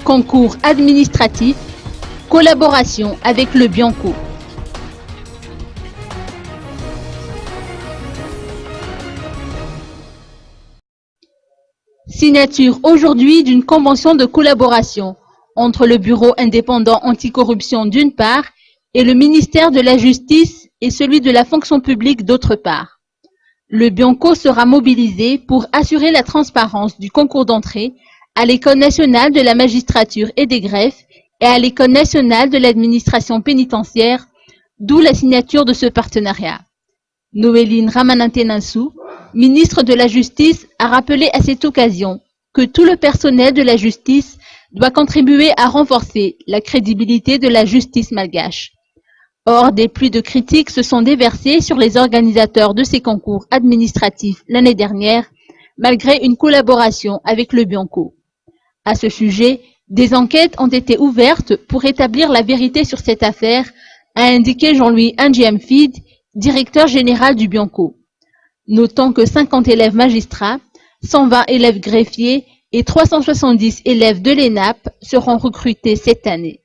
Concours administratif, collaboration avec le Bianco. Signature aujourd'hui d'une convention de collaboration entre le Bureau indépendant anticorruption d'une part et le ministère de la Justice et celui de la fonction publique d'autre part. Le Bianco sera mobilisé pour assurer la transparence du concours d'entrée à l'École nationale de la magistrature et des greffes et à l'École nationale de l'administration pénitentiaire, d'où la signature de ce partenariat. Noéline Ramananté-Nansou, ministre de la Justice, a rappelé à cette occasion que tout le personnel de la justice doit contribuer à renforcer la crédibilité de la justice malgache. Or, des pluies de critiques se sont déversées sur les organisateurs de ces concours administratifs l'année dernière, malgré une collaboration avec le Bianco. À ce sujet, des enquêtes ont été ouvertes pour établir la vérité sur cette affaire, a indiqué Jean-Louis Ndjiamfid, directeur général du Bianco. Notons que 50 élèves magistrats, 120 élèves greffiers et 370 élèves de l'ENAP seront recrutés cette année.